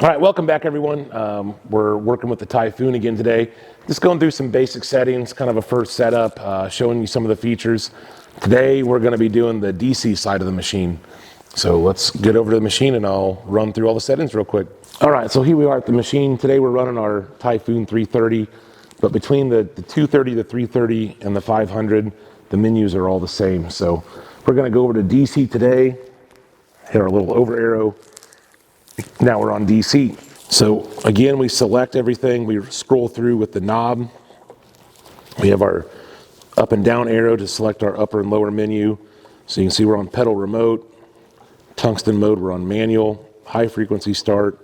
All right, welcome back everyone. We're working with the Typhoon again today. Just going through some basic settings, kind of a first setup, showing you some of the features. Today we're going to be doing the DC side of the machine. So let's get over to the machine and I'll run through all the settings real quick. All right, so here we are at the machine. Today we're running our Typhoon 330, but between the 230, the 330, and the 500, the menus are all the same. So we're going to go over to DC today, hit our little over arrow. Now we're on DC. So again, we select everything. We scroll through with the knob. We have our up and down arrow to select our upper and lower menu. So you can see we're on pedal remote, tungsten mode, we're on manual, high frequency start.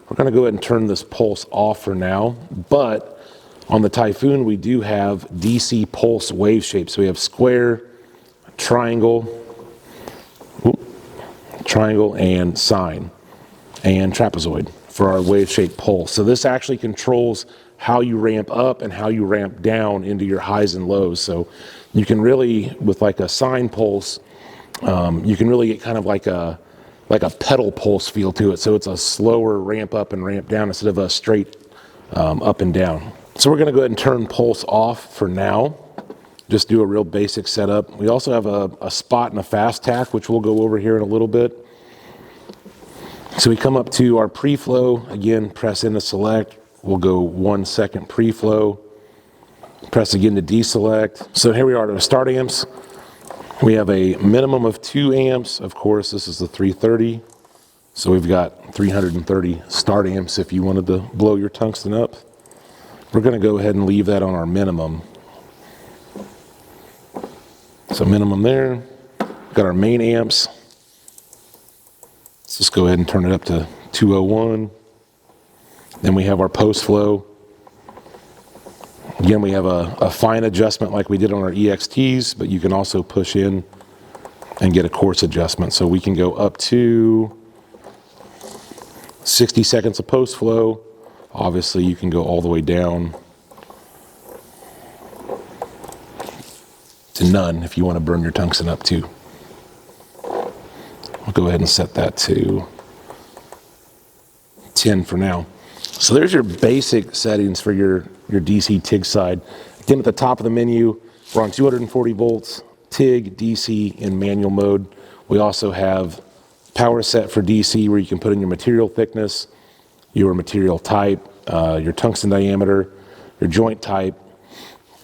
We're gonna go ahead and turn this pulse off for now, but on the Typhoon, we do have DC pulse wave shapes. So we have square, triangle, and sine, and trapezoid for our wave shape pulse. So this actually controls how you ramp up and how you ramp down into your highs and lows. So you can really, with like a sine pulse, you can really get kind of like a pedal pulse feel to it. So it's a slower ramp up and ramp down instead of a straight up and down. So we're gonna go ahead and turn pulse off for now. Just do a real basic setup. We also have a spot and a fast tack, which we'll go over here in a little bit. So we come up to our pre-flow, again, press in to select. We'll go 1 second pre-flow, press again to deselect. So here we are at our start amps. We have a minimum of 2 amps. Of course, this is the 330. So we've got 330 start amps if you wanted to blow your tungsten up. We're gonna go ahead and leave that on our minimum. So minimum there. Got our main amps. Let's just go ahead and turn it up to 201. Then we have our post flow. Again, we have a fine adjustment like we did on our EXTs, but you can also push in and get a coarse adjustment. So we can go up to 60 seconds of post flow. Obviously, you can go all the way down to none if you want to burn your tungsten up too. I'll go ahead and set that to 10 for now. So there's your basic settings for your DC TIG side. Again, at the top of the menu, we're on 240 volts, TIG, DC in manual mode. We also have power set for DC where you can put in your material thickness, your material type, your tungsten diameter, your joint type,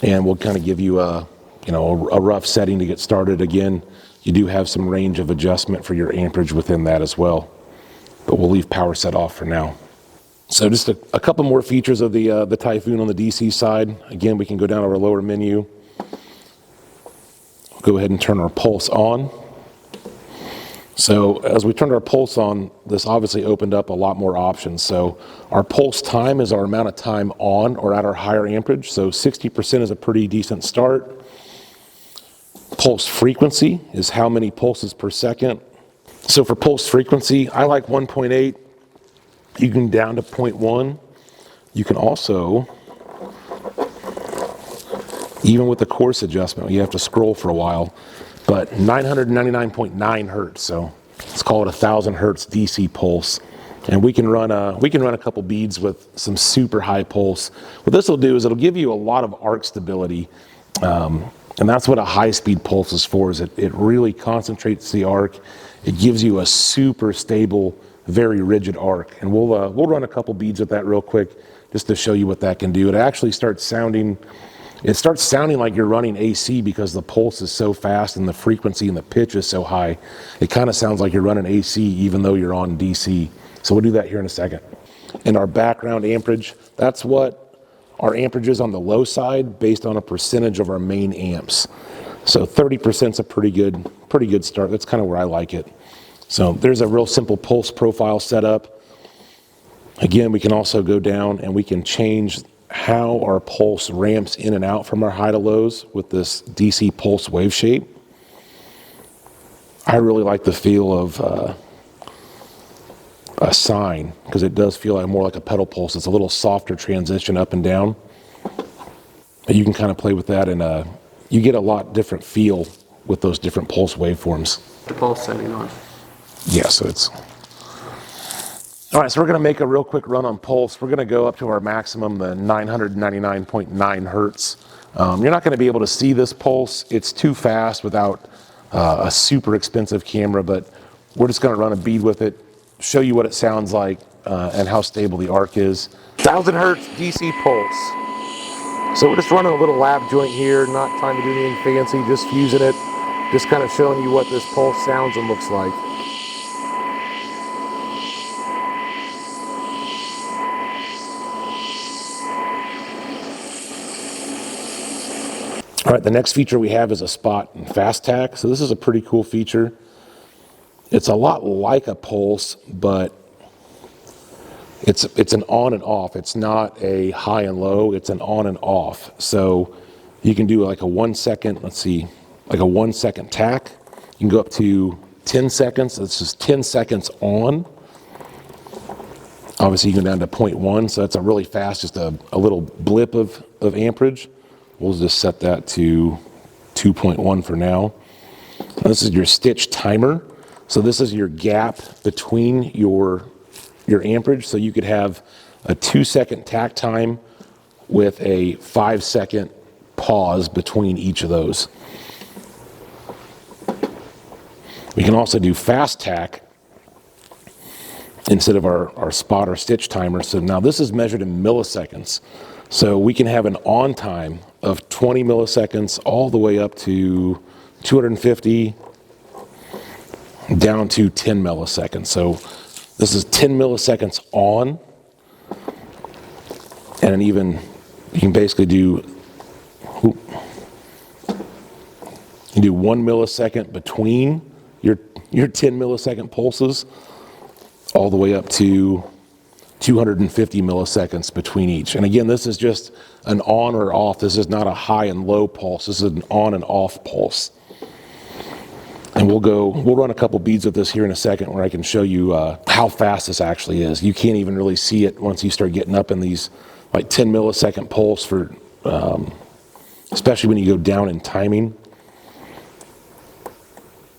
and we'll kind of give you a rough setting to get started. Again, you do have some range of adjustment for your amperage within that as well, but we'll leave power set off for now. So just a couple more features of the Typhoon on the DC side. Again, we can go down to our lower menu. We'll go ahead and turn our pulse on. So as we turned our pulse on, this obviously opened up a lot more options. So our pulse time is our amount of time on or at our higher amperage. So 60% is a pretty decent start. Pulse frequency is how many pulses per second. So for pulse frequency, I like 1.8. You can down to 0.1. You can also, even with the coarse adjustment, you have to scroll for a while, but 999.9 hertz. So let's call it 1,000 hertz DC pulse. And we can run a couple beads with some super high pulse. What this will do is it'll give you a lot of arc stability. And that's what a high-speed pulse is for, is it really concentrates the arc. It gives you a super stable, very rigid arc. And we'll run a couple beads with that real quick just to show you what that can do. It actually starts sounding like you're running AC because the pulse is so fast and the frequency and the pitch is so high. It kind of sounds like you're running AC even though you're on DC. So we'll do that here in a second. And our background amperage, that's what our amperage is on the low side based on a percentage of our main amps. So 30% is a pretty good start. That's kind of where I like it. So there's a real simple pulse profile setup. Again, we can also go down and we can change how our pulse ramps in and out from our high to lows with this DC pulse wave shape. I really like the feel of a sine because it does feel like more like a pedal pulse. It's a little softer transition up and down. You can kind of play with that and you get a lot different feel with those different pulse waveforms. The pulse setting on. Yeah, so it's All right, so we're going to make a real quick run on pulse. We're going to go up to our maximum, the 999.9 hertz. You're not going to be able to see this pulse. It's too fast without a super expensive camera, but we're just going to run a bead with it, show you what it sounds like and how stable the arc is. 1000 hertz DC pulse. So we're just running a little lab joint here, not trying to do anything fancy, just fusing it, just kind of showing you what this pulse sounds and looks like. All right, the next feature we have is a spot and fast tack. So this is a pretty cool feature. It's a lot like a pulse, but it's an on and off. It's not a high and low, it's an on and off. So you can do like a 1 second, let's see, like a 1 second tack. You can go up to 10 seconds. This is 10 seconds on. Obviously you can go down to 0.1, so that's a really fast, just a little blip of amperage. We'll just set that to 2.1 for now. This is your stitch timer. So this is your gap between your amperage. So you could have a 2 second tack time with a 5 second pause between each of those. We can also do fast tack instead of our spot or stitch timer. So now this is measured in milliseconds. So we can have an on time of 20 milliseconds all the way up to 250 down to 10 milliseconds. So this is 10 milliseconds on, and even you can basically do 1 millisecond between your 10 millisecond pulses all the way up to 250 milliseconds between each. And again, this is just an on or off. This is not a high and low pulse. This is an on and off pulse. And we'll run a couple beads with this here in a second where I can show you how fast this actually is. You can't even really see it once you start getting up in these like 10 millisecond pulse for, especially when you go down in timing.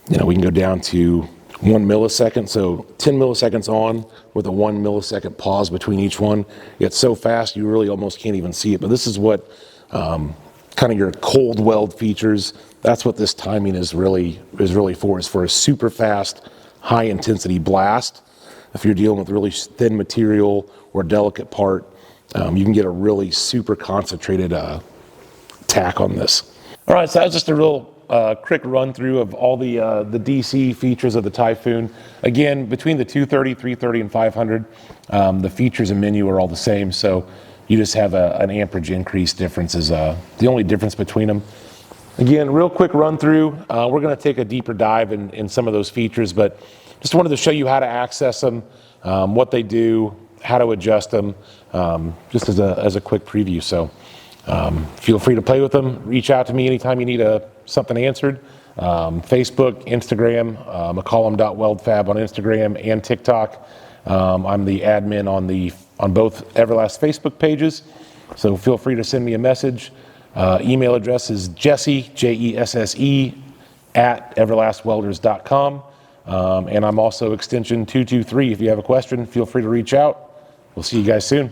You know, we can go down to 1 millisecond, so 10 milliseconds on with a 1 millisecond pause between each one. It's so fast you really almost can't even see it. But this is what kind of your cold weld features. That's what this timing is really for. Is for a super fast, high intensity blast. If you're dealing with really thin material or delicate part, you can get a really super concentrated tack on this. All right, so that's just a real quick run through of all the DC features of the Typhoon. Again, between the 230, 330, and 500, the features and menu are all the same. So you just have an amperage increase difference is the only difference between them. Again, real quick run through. We're going to take a deeper dive in some of those features, but just wanted to show you how to access them, what they do, how to adjust them, just as a quick preview. So feel free to play with them. Reach out to me anytime you need something answered. Facebook, Instagram, McCollum.weldfab on Instagram and TikTok. I'm the admin on both Everlast Facebook pages, so feel free to send me a message. Email address is Jesse, Jesse, at everlastwelders.com. And I'm also extension 223. If you have a question, feel free to reach out. We'll see you guys soon.